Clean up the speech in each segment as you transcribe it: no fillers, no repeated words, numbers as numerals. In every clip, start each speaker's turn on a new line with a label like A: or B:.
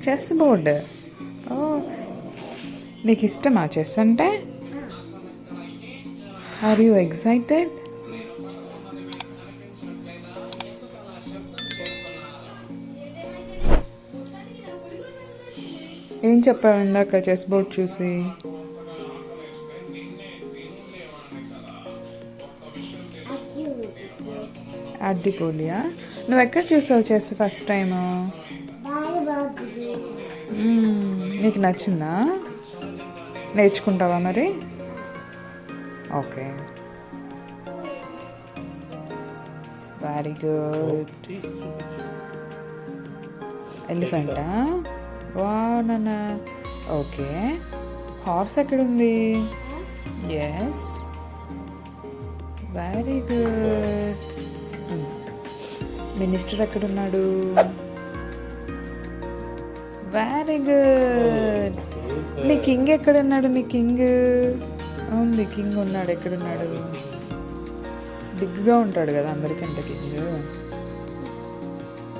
A: Chess board. ఓ, నీకు ఇష్టమా chess అంటే? Are you excited? ఏం చెప్పావు ఇందాక చెస్ బోర్డ్ చూసి? అడ్డిపోలియా? నువ్వు ఎక్కడ చూసావు చెస్ ఫస్ట్ టైము? నీకు నచ్చిందా? నేర్చుకుంటావా మరి? Okay, very good. ఎలిఫెంటా? వా నాన్న. ఓకే, హార్స్ ఎక్కడుంది? Yes, very good. మినిస్టర్ ఎక్కడున్నాడు? Very good. నీ కింగ్ ఎక్కడున్నాడు? నీ కింగ్ ఉంది, కింగ్ ఉన్నాడు. ఎక్కడున్నాడు? బిగ్గా ఉంటాడు కదా అందరికంటే కింగ్.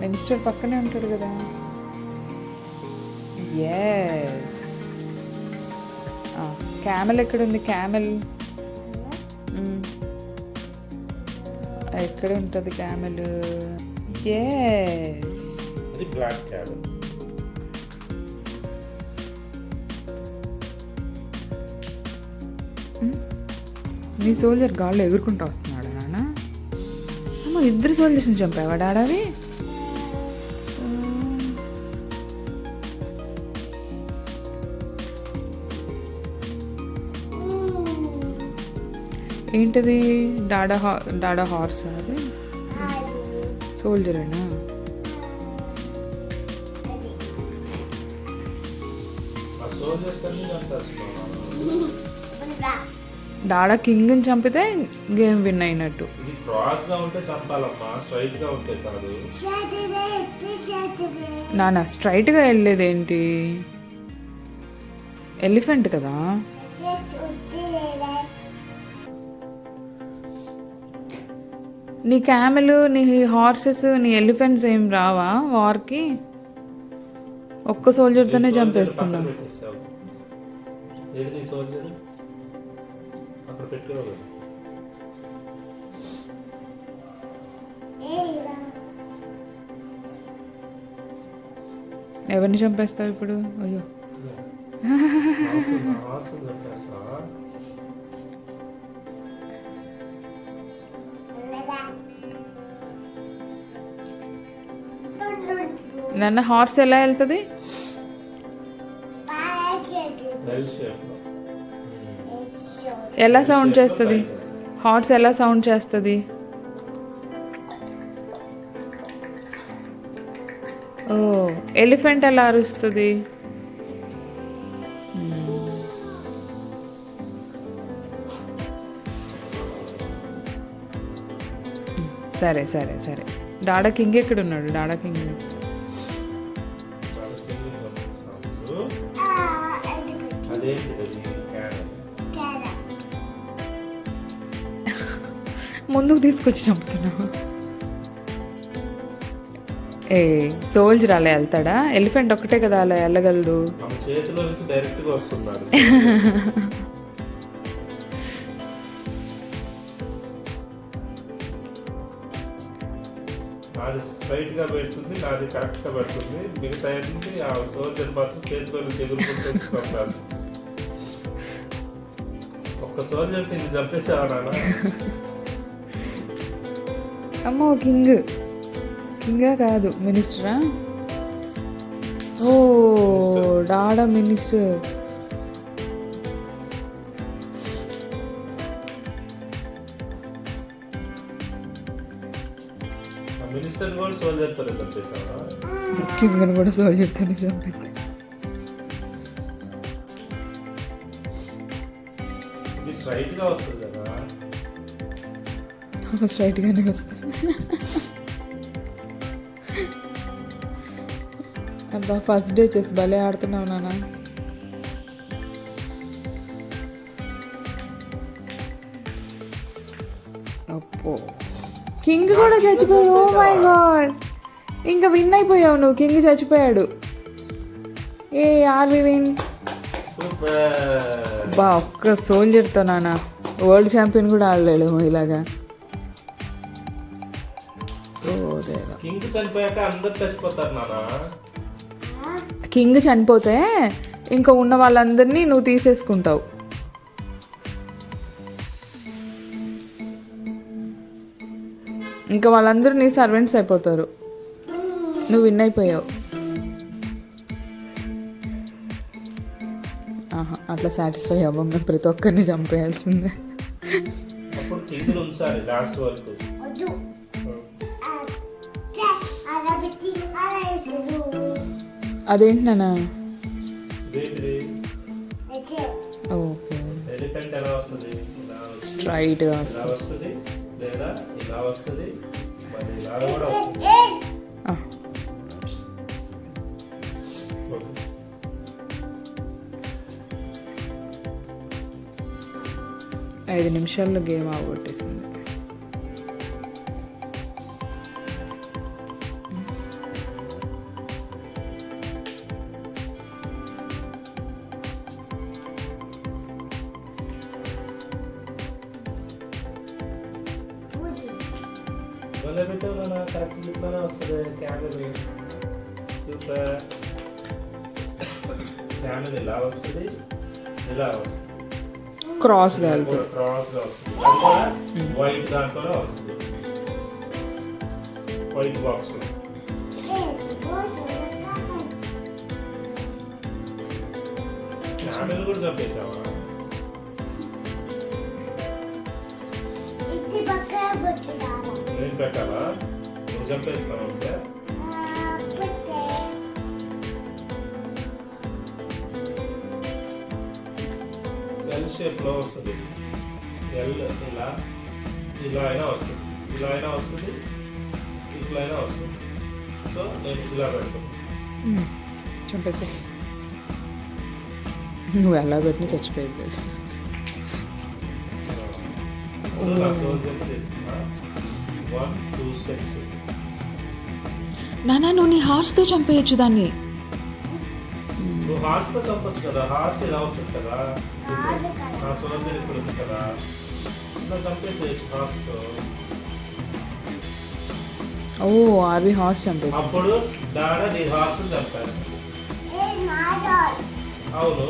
A: మినిస్టర్ పక్కనే ఉంటాడు కదా. ఎస్. క్యామెల్ ఎక్కడుంది? క్యామెల్ ఎక్కడ ఉంటుంది? క్యామెల్. Yes,
B: black camel.
A: నీ సోల్జర్ గాల్లో ఎగురుకుంటూ వస్తున్నాడు నాన్న. అమ్మ, ఇద్దరు సోల్జర్స్ని చంపావా డాడావి? ఏంటది? డాడా హార్స్? అది సోల్జరేనా? డాడా కింగ్ని చంపితే గేమ్ విన్ అయినట్టు. నాన్న స్ట్రైట్గా వెళ్ళేదేంటి? ఎలిఫెంట్ కదా. నీ క్యామెల్, నీ హార్సెస్, నీ ఎలిఫెంట్స్ ఏం రావా వార్కి? ఒక్క సోల్జర్తోనే చంపేస్తున్నా. ఎవరిని చంపేస్తావు ఇప్పుడు? అయ్యో, నన్ను హార్స్ ఎలా వెళ్తుంది? ఎలా సౌండ్ చేస్తుంది? హార్స్ ఎలా సౌండ్ చేస్తుంది? ఓ, ఎలిఫెంట్ ఎలా అరుస్తుంది? సరే సరే సరే. డాడా కింగ్ ఎక్కడున్నాడు? డాడా కింగ్ ముందుకు తీసుకొచ్చి చంపుతున్నావు. ఏ సోల్జర్ అలా వెళ్తాడా? ఎలిఫెంట్ ఒక్కటే కదా అలా వెళ్ళగలదు.
B: అది స్ట్రైట్ గా పెడుతుంది, నాది కరెక్ట్ గా పెడుతుంది. మిగతా ఆ సోల్జర్ మాత్రం చేతిలో ఎగురుకుంటూ ఒక్క సోల్జర్ తిని చంపేసావా?
A: అమ్మో, కింగా కాదు, మినిస్టరా? ఓ, డాడా మినిస్టర్.
B: మినిస్టర్ కూడా సోల్జర్తోనే చంపేసావా?
A: కింగ్ని కూడా సోల్జర్తోనే చంపింది.
B: స్ట్రైట్ గా వస్తుంది కదా.
A: స్ట్రైట్ గానే వస్తుంది. అబ్బా, ఫస్ట్ డే చేసి భలే ఆడుతున్నావు నాన్న. అప్పో, కింగ్ కూడా చచ్చిపోయాడు. ఓ మై గాడ్, ఇంకా విన్ అయిపోయావు నువ్వు. కింగ్ చచ్చిపోయాడు. ఏ ఆర్వి విన్.
B: సూపర్.
A: బా ఒక్క సోల్జర్తో నాన్న వరల్డ్ ఛాంపియన్ కూడా ఆడలేడు ఇలాగా. ఓ దేవా.
B: కింగ్ చనిపోయాక అందరు చచ్చిపోతారు నాన్న.
A: కింగ్ చనిపోతే ఇంకా ఉన్న వాళ్ళందరినీ నువ్వు తీసేసుకుంటావు. ఇంకా వాళ్ళందరూ నీ సర్వెంట్స్ అయిపోతారు. నువ్వు విన్ అయిపోయావు. ఆహా, అట్లా సాటిస్ఫై అవ్వం. ప్రతి ఒక్కరిని చంపేయాల్సిందే.
B: అప్పుడు కింగ్ ఉంచాలి లాస్ట్ వరకు.
A: అదేంటి నాన్న?
B: ఏంటిది?
A: ఓకే,
B: ఎలిఫెంట్ ఎలా వస్తుంది? ఇలా వస్తుంది.
A: స్ట్రైట్గా
B: ఇలా
A: వస్తుంది.
B: వస్తుంది లేదా ఇలా వస్తుంది, మరి ఇలా కూడా వస్తుంది.
A: ఆ,
B: ఓకే.
A: 5 నిమిషాల్లో గేమ్ ఆగొట్టేసింది.
B: మళ్ళీ పెట్టావు నాన్న, కరెక్ట్ ఇట్లానే వస్తుంది క్యామెల్. సూపర్. క్యామెల్ ఇలా వస్తుంది, ఇలా వస్తుంది,
A: క్రాస్గా వెళ్తుంది.
B: క్రాస్గా వస్తుంది. అది కూడా వైట్ దాంట్లోనే వస్తుంది. White box. క్యామెల్ కూడా చంపేసావా? నేను పెట్టాలా? నువ్వు చంపేస్తావు అంటే ఎల్ షేప్లో వస్తుంది. ఎల్ ఇలా ఇలా అయినా వస్తుంది, ఇలా అయినా వస్తుంది, ఇట్లా అయినా వస్తుంది. సో నేను ఇలా పెడతాను.
A: చంపేసి నువ్వు ఎలా పెట్టినా చచ్చిపోయింది.
B: ఇప్పుడు నా సోల్జర్ చేస్తున్నా 1-2 స్టెప్స్.
A: నానా నువ్వు నీ హార్స్తో చంపేయచ్చు దాన్ని.
B: నువ్వు హార్స్తో చంపొచ్చు కదా. హార్స్ ఇలా వస్తుంది కదా. నా సోల్జర్ ఇప్పుడు ఉంది కదా, ఇలా చంపేసేయచ్చు హార్స్తో.
A: ఓ ఆర్వి హార్స్ చంపేసి.
B: అప్పుడు దాడ నీ హార్స్ చంపేస్తాను. అవును,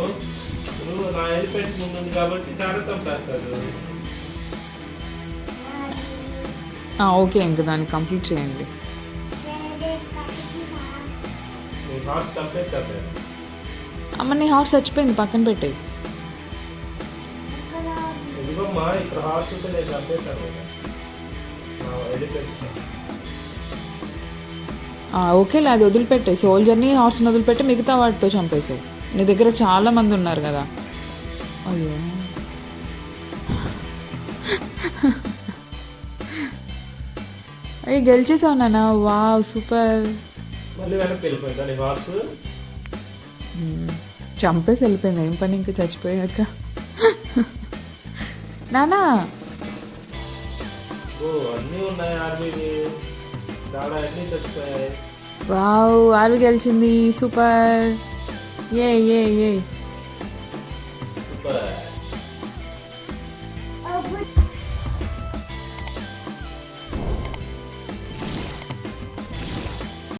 B: నువ్వు నా ఎలిఫెంట్ ముందుంది కాబట్టి దాడ చంపేస్తాడు.
A: ఓకే, ఇంకా దాన్ని కంప్లీట్ చేయండి.
B: నీ హార్స్ చంపేస్తాను నేను.
A: అమ్మ నీ హార్స్ చచ్చిపోయింది, పక్కన పెట్టేయి.
B: ఎందుకమ్మా ఇక్కడ హార్స్ ఉంటే నేను చంపేస్తాను కదా నా ఎలిఫెంట్.
A: ఓకేలే, అది వదిలిపెట్టాయి. సోల్జర్ని హార్స్ని వదిలిపెట్టి మిగతా వాటితో చంపేసాయి. నీ దగ్గర చాలా మంది ఉన్నారు కదా. అయ్యో అయ్యి గెలిచేసావు నాన్న. Wow super.
B: మళ్ళీ వెనక్కి వెళ్ళిపోయిందా నీ హార్స్?
A: చంపేసి వెళ్ళిపోయింది. ఏం పని ఇంకా చచ్చిపోయాక. నానా
B: ఓ అన్నీ ఉన్నాయి ఆర్మీవి. దాడ అన్నీ చచ్చిపోయాయి.
A: వావ్ ఆర్వి గెలిచింది. సూపర్. ఏ ఏ ఏ